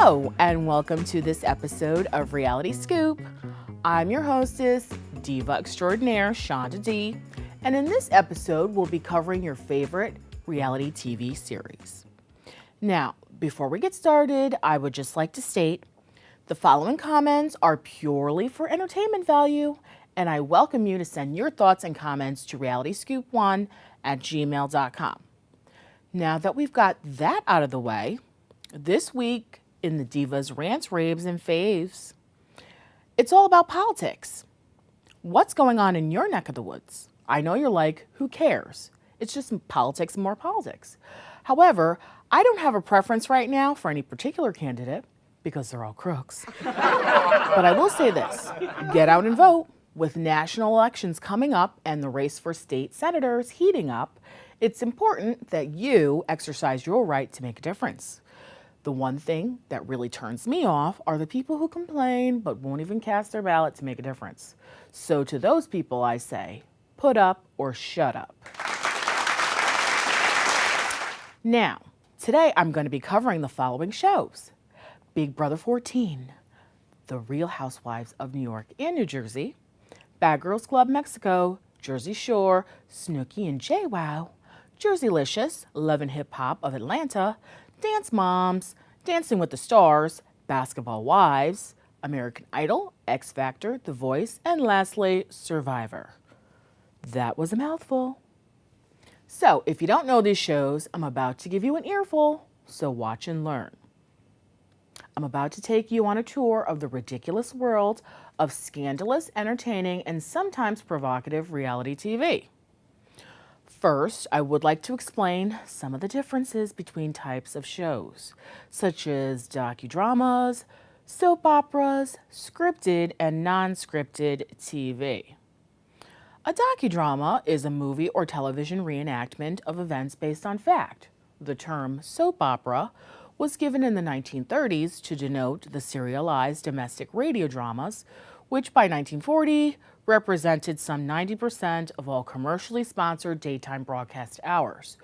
Hello, and welcome to this episode of Reality Scoop. I'm your hostess, Diva Extraordinaire, Shonda D, and in this episode, we'll be covering your favorite reality TV series. Now, before we get started, I would just like to state the following comments are purely for entertainment value, and I welcome you to send your thoughts and comments to realityscoop1@gmail.com. Now that we've got that out of the way, this week in the Divas Rants, Raves, and Faves, it's all about politics. What's going on in your neck of the woods? I know you're like, who cares? It's just politics and more politics. However, I don't have a preference right now for any particular candidate because they're all crooks. But I will say this, get out and vote. With national elections coming up and the race for state senators heating up, it's important that you exercise your right to make a difference. The one thing that really turns me off are the people who complain but won't even cast their ballot to make a difference. So to those people I say, put up or shut up. Now, today I'm going to be covering the following shows. Big Brother 14, The Real Housewives of New York and New Jersey, Bad Girls Club Mexico, Jersey Shore, Snooki and JWoww, Jerseylicious, Love and Hip Hop of Atlanta, Dance Moms, Dancing with the Stars, Basketball Wives, American Idol, X Factor, The Voice, and lastly, Survivor. That was a mouthful. So, if you don't know these shows, I'm about to give you an earful, so watch and learn. I'm about to take you on a tour of the ridiculous world of scandalous, entertaining, and sometimes provocative reality TV. First, I would like to explain some of the differences between types of shows, such as docudramas, soap operas, scripted and non-scripted TV. A docudrama is a movie or television reenactment of events based on fact. The term soap opera was given in the 1930s to denote the serialized domestic radio dramas, which by 1940 represented some 90% of all commercially sponsored daytime broadcast hours.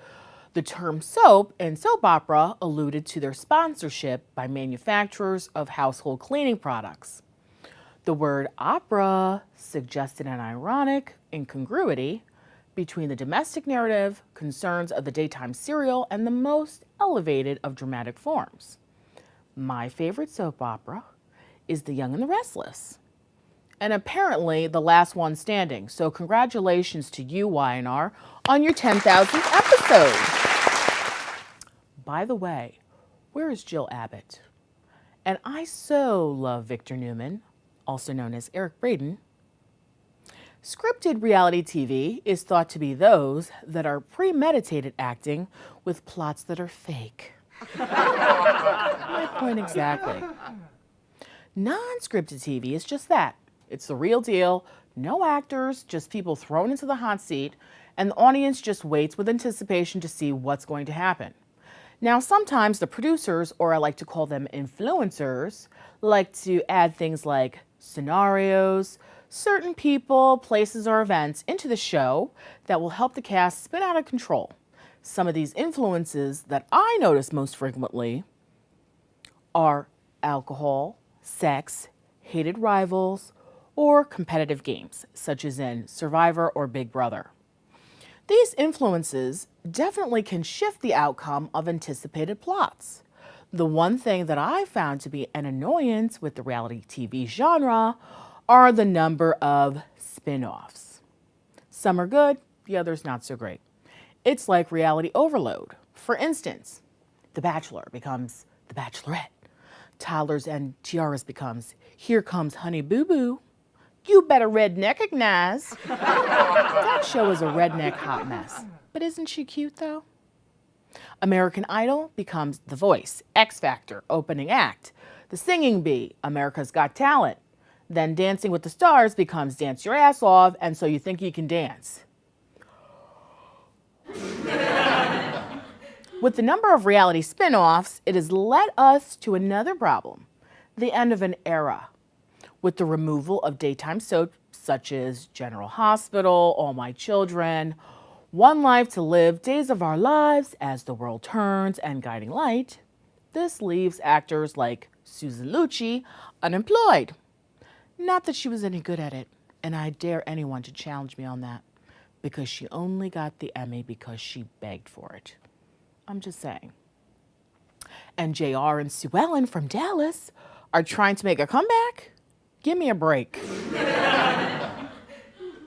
The term soap and soap opera alluded to their sponsorship by manufacturers of household cleaning products. The word opera suggested an ironic incongruity between the domestic narrative, concerns of the daytime serial, and the most elevated of dramatic forms. My favorite soap opera is The Young and the Restless, and apparently the last one standing. So congratulations to you, YNR, on your 10,000th episode. By the way, where is Jill Abbott? And I so love Victor Newman, also known as Eric Braeden. Scripted reality TV is thought to be those that are premeditated acting with plots that are fake. My point exactly. Non-scripted TV is just that. It's the real deal, no actors, just people thrown into the hot seat, and the audience just waits with anticipation to see what's going to happen. Now, sometimes the producers, or I like to call them influencers, like to add things like scenarios, certain people, places, or events into the show that will help the cast spin out of control. Some of these influences that I notice most frequently are alcohol, sex, hated rivals, or competitive games, such as in Survivor or Big Brother. These influences definitely can shift the outcome of anticipated plots. The one thing that I found to be an annoyance with the reality TV genre are the number of spin-offs. Some are good, the others not so great. It's like reality overload. For instance, The Bachelor becomes The Bachelorette. Toddlers and Tiaras becomes Here Comes Honey Boo Boo. You better redneckignize. That show is a redneck hot mess. But isn't she cute though? American Idol becomes The Voice, X Factor, opening act. The Singing Bee, America's Got Talent. Then Dancing with the Stars becomes Dance Your Ass Off, and So You Think You Can Dance. With the number of reality spin-offs, it has led us to another problem, the end of an era. With the removal of daytime soaps such as General Hospital, All My Children, One Life to Live, Days of Our Lives, As the World Turns, and Guiding Light, this leaves actors like Susan Lucci, unemployed. Not that she was any good at it, and I dare anyone to challenge me on that, because she only got the Emmy because she begged for it. I'm just saying. And JR and Sue Ellen from Dallas are trying to make a comeback? Give me a break.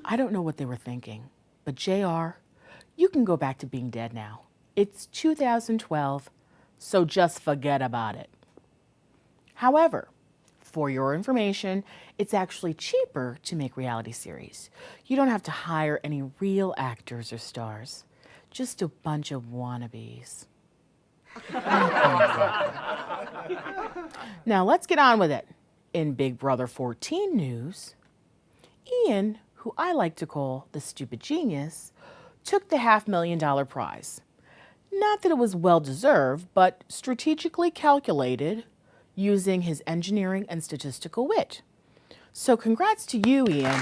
I don't know what they were thinking, but JR, you can go back to being dead now. It's 2012, so just forget about it. However, for your information, it's actually cheaper to make reality series. You don't have to hire any real actors or stars, just a bunch of wannabes. Now let's get on with it. In Big Brother 14 news, Ian, who I like to call the stupid genius, took the $500,000 prize. Not that it was well deserved, but strategically calculated using his engineering and statistical wit. So congrats to you, Ian.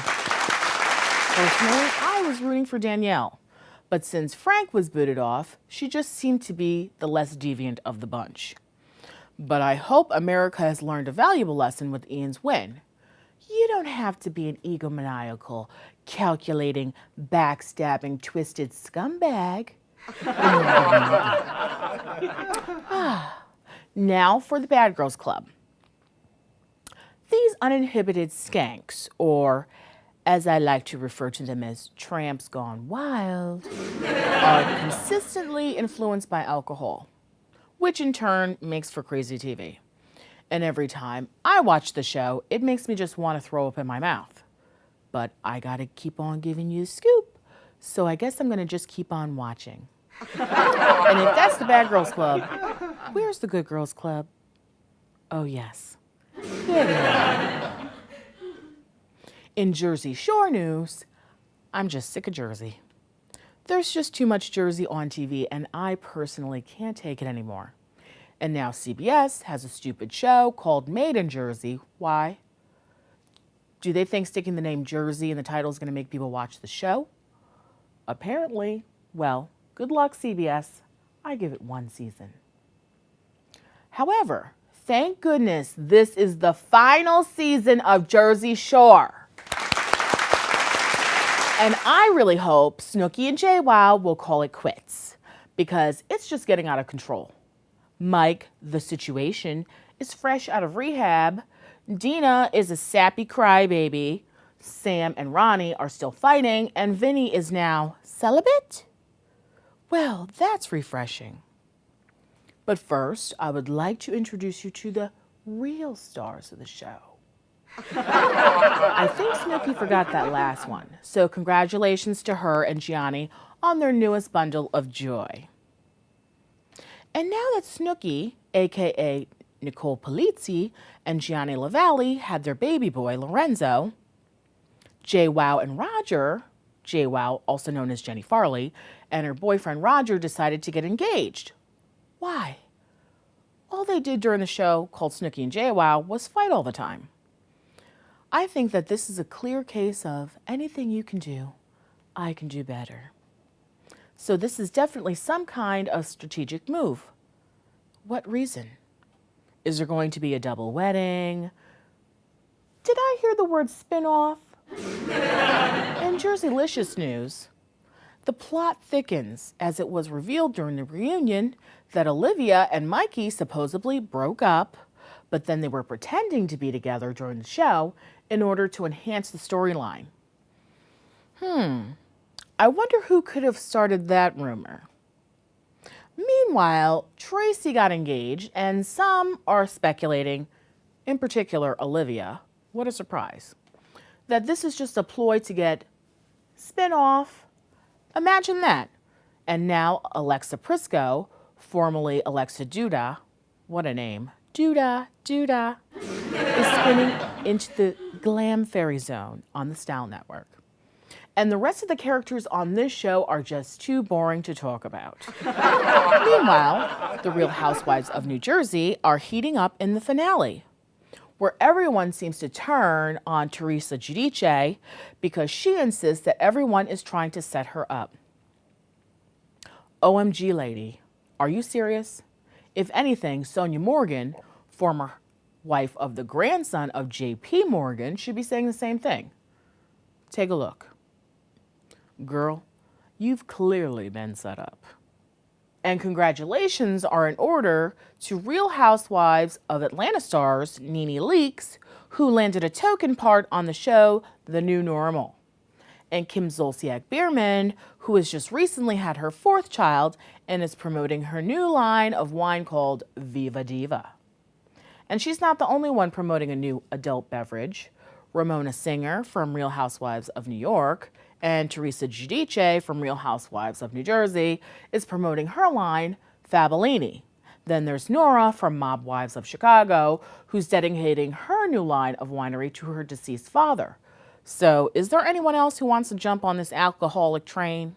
Personally, I was rooting for Danielle, but since Frank was booted off, she just seemed to be the less deviant of the bunch. But I hope America has learned a valuable lesson with Ian's win. You don't have to be an egomaniacal, calculating, backstabbing, twisted scumbag. Now for the Bad Girls Club. These uninhibited skanks, or as I like to refer to them as tramps gone wild, are consistently influenced by alcohol, which in turn makes for crazy TV. And every time I watch the show, it makes me just want to throw up in my mouth. But I gotta keep on giving you the scoop, so I guess I'm gonna just keep on watching. And if that's the Bad Girls Club, where's the Good Girls Club? Oh yes, here they are. In Jersey Shore news, I'm just sick of Jersey. There's just too much Jersey on TV, and I personally can't take it anymore. And now CBS has a stupid show called Made in Jersey. Why? Do they think sticking the name Jersey in the title is going to make people watch the show? Apparently. Well, good luck, CBS. I give it 1 season. However, thank goodness this is the final season of Jersey Shore. And I really hope Snooki and JWoww will call it quits, because it's just getting out of control. Mike, the situation, is fresh out of rehab. Dina is a sappy crybaby. Sam and Ronnie are still fighting, and Vinny is now celibate? Well, that's refreshing. But first, I would like to introduce you to the real stars of the show. I think Snooki forgot that last one, so congratulations to her and Gianni on their newest bundle of joy. And now that Snooki, aka Nicole Polizzi, and Gianni Lavalli had their baby boy, Lorenzo, JWoww and Roger, JWoww, also known as Jenny Farley, and her boyfriend Roger decided to get engaged. Why? All they did during the show, called Snooki and JWoww, was fight all the time. I think that this is a clear case of anything you can do, I can do better. So this is definitely some kind of strategic move. What reason? Is there going to be a double wedding? Did I hear the word spin-off? In Jerseylicious news, the plot thickens as it was revealed during the reunion that Olivia and Mikey supposedly broke up, but then they were pretending to be together during the show in order to enhance the storyline. I wonder who could have started that rumor. Meanwhile, Tracy got engaged, and some are speculating, in particular Olivia, what a surprise, that this is just a ploy to get spin-off. Imagine that. And now Alexa Prisco, formerly Alexa Duda, what a name, Duda, is spinning into the glam fairy zone on the Style Network. And the rest of the characters on this show are just too boring to talk about. Meanwhile, the Real Housewives of New Jersey are heating up in the finale, where everyone seems to turn on Teresa Giudice because she insists that everyone is trying to set her up. OMG, lady, are you serious? If anything, Sonia Morgan, former wife of the grandson of J.P. Morgan, should be saying the same thing. Take a look. Girl, you've clearly been set up. And congratulations are in order to Real Housewives of Atlanta stars Nene Leakes, who landed a token part on the show The New Normal, and Kim Zolciak-Biermann, who has just recently had her 4th child and is promoting her new line of wine called Viva Diva. And she's not the only one promoting a new adult beverage. Ramona Singer from Real Housewives of New York and Teresa Giudice from Real Housewives of New Jersey is promoting her line, Fabellini. Then there's Nora from Mob Wives of Chicago, who's dedicating her new line of winery to her deceased father. So is there anyone else who wants to jump on this alcoholic train?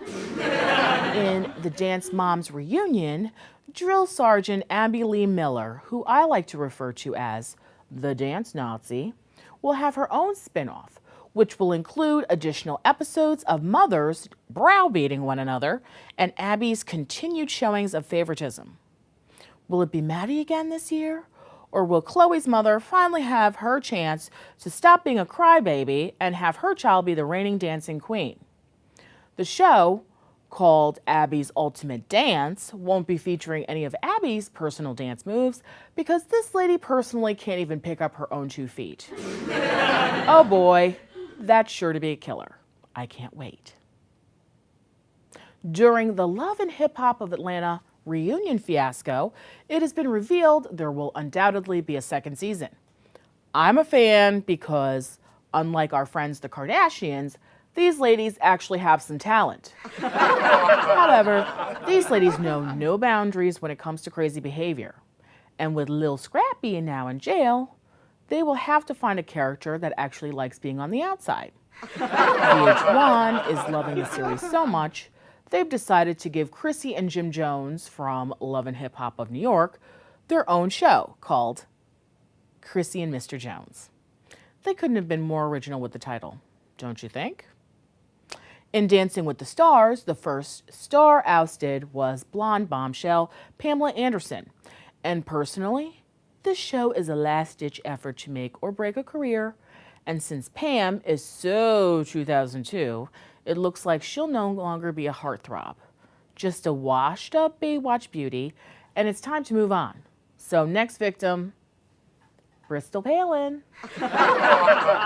In the Dance Moms reunion, Drill Sergeant Abby Lee Miller, who I like to refer to as the Dance Nazi, will have her own spinoff, which will include additional episodes of mothers browbeating one another and Abby's continued showings of favoritism. Will it be Maddie again this year? Or will Chloe's mother finally have her chance to stop being a crybaby and have her child be the reigning dancing queen? The show, called Abby's Ultimate Dance, won't be featuring any of Abby's personal dance moves because this lady personally can't even pick up her own 2 feet. Oh boy, that's sure to be a killer. I can't wait. During the Love and Hip Hop of Atlanta reunion fiasco, it has been revealed there will undoubtedly be a 2nd season. I'm a fan because, unlike our friends the Kardashians, these ladies actually have some talent. However, these ladies know no boundaries when it comes to crazy behavior. And with Lil Scrappy now in jail, they will have to find a character that actually likes being on the outside. VH1 is loving the series so much, they've decided to give Chrissy and Jim Jones from Love and Hip Hop of New York their own show called Chrissy and Mr. Jones. They couldn't have been more original with the title, don't you think? In Dancing with the Stars, the first star ousted was blonde bombshell Pamela Anderson. And personally, this show is a last-ditch effort to make or break a career. And since Pam is so 2002, it looks like she'll no longer be a heartthrob, just a washed-up Baywatch beauty, and it's time to move on. So next victim, Bristol Palin.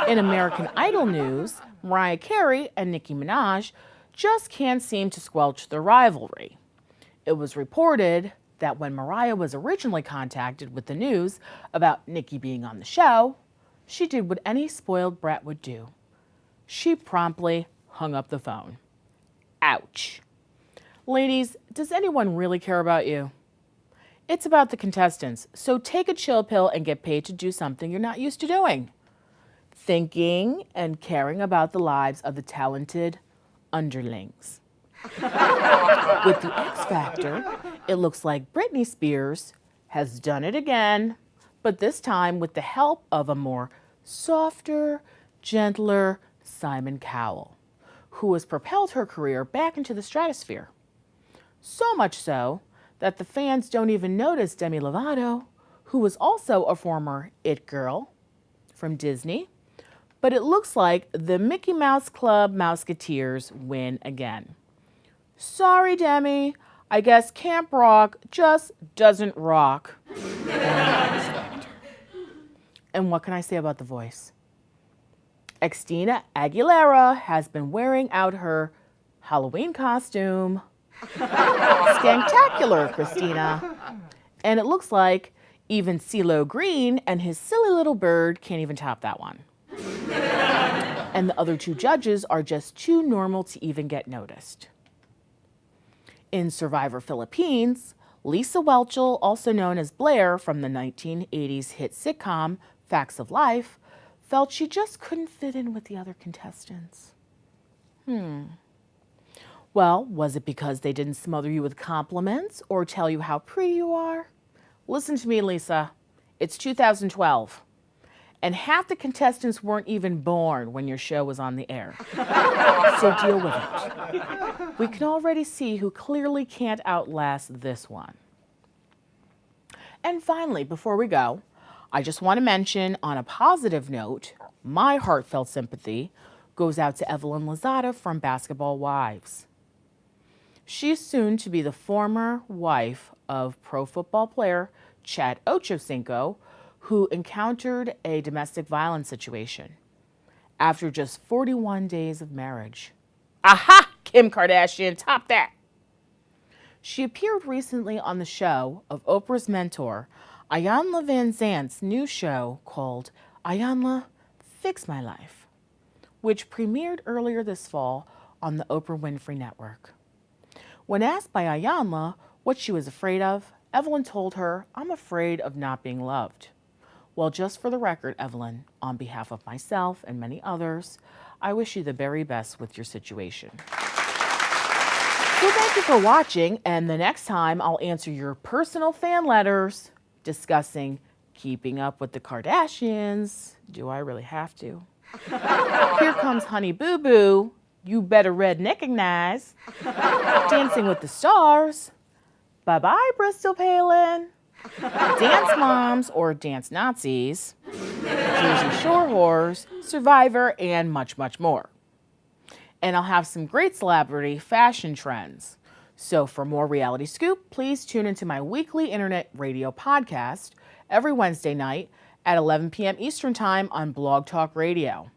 In American Idol news, Mariah Carey and Nicki Minaj just can't seem to squelch their rivalry. It was reported that when Mariah was originally contacted with the news about Nicki being on the show, she did what any spoiled brat would do. She promptly hung up the phone. Ouch. Ladies, does anyone really care about you? It's about the contestants, so take a chill pill and get paid to do something you're not used to doing. Thinking and caring about the lives of the talented underlings. With the X Factor, it looks like Britney Spears has done it again, but this time with the help of a more softer, gentler Simon Cowell, who has propelled her career back into the stratosphere. So much so that the fans don't even notice Demi Lovato, who was also a former It Girl from Disney. But it looks like the Mickey Mouse Club Mouseketeers win again. Sorry, Demi. I guess Camp Rock just doesn't rock. And what can I say about The Voice? Xtina Aguilera has been wearing out her Halloween costume. Skanktacular, Christina. And it looks like even CeeLo Green and his silly little bird can't even top that one. And the other 2 judges are just too normal to even get noticed. In Survivor Philippines, Lisa Whelchel, also known as Blair from the 1980s hit sitcom Facts of Life, felt she just couldn't fit in with the other contestants. Well, was it because they didn't smother you with compliments or tell you how pretty you are? Listen to me, Lisa. It's 2012. And half the contestants weren't even born when your show was on the air. So deal with it. We can already see who clearly can't outlast this one. And finally, before we go, I just want to mention, on a positive note, my heartfelt sympathy goes out to Evelyn Lozada from Basketball Wives. She's soon to be the former wife of pro football player Chad Ochocinco, who encountered a domestic violence situation after just 41 days of marriage. Aha! Kim Kardashian, top that! She appeared recently on the show of Oprah's mentor, Iyanla Vanzant's new show called Iyanla Fix My Life, which premiered earlier this fall on the Oprah Winfrey Network. When asked by Iyanla what she was afraid of, Evelyn told her, "I'm afraid of not being loved." Well, just for the record, Evelyn, on behalf of myself and many others, I wish you the very best with your situation. So thank you for watching, and the next time I'll answer your personal fan letters discussing keeping up with the Kardashians. Do I really have to? Here comes Honey Boo Boo, You Better Recognize, Dancing with the Stars, Bye-Bye Bristol Palin, Dance Moms or Dance Nazis, Jersey Shore Whores, Survivor, and much, much more. And I'll have some great celebrity fashion trends. So for more Reality Scoop, please tune into my weekly internet radio podcast every Wednesday night at 11 p.m. Eastern Time on Blog Talk Radio.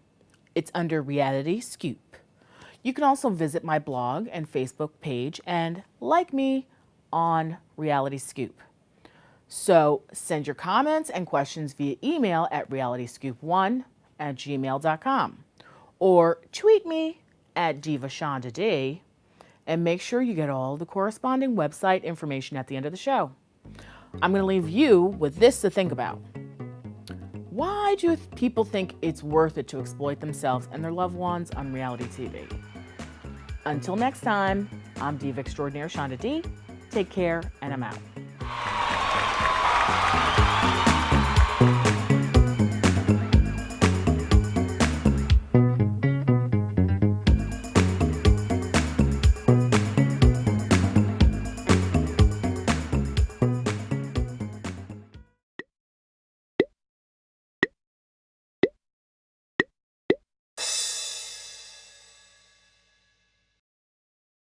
It's under Reality Scoop. You can also visit my blog and Facebook page and like me on Reality Scoop. So send your comments and questions via email at realityscoop1@gmail.com or tweet me at DivaShondaD, and make sure you get all the corresponding website information at the end of the show. I'm going to leave you with this to think about. Why do people think it's worth it to exploit themselves and their loved ones on reality TV? Until next time, I'm Diva Extraordinaire Shonda D. Take care, and I'm out.